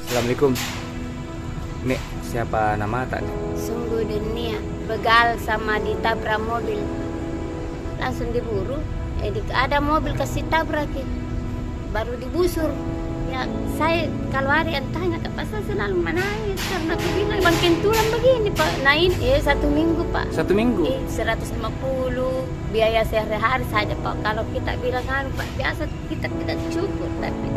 Assalamualaikum. Nek, siapa nama tak nih? Sungguh dunia begal sama ditabrak mobil, langsung diburu. Ada mobil kasih tabrak baru digusur. Ya saya kalau hari yang tanya ke pasal selalu menangis karena aku bilang makin tulang begini pak. Nah ini 1 minggu pak. 1 minggu? 150 biaya sehari-hari saja pak. Kalau kita bilang kan pak biasa kita cukup tapi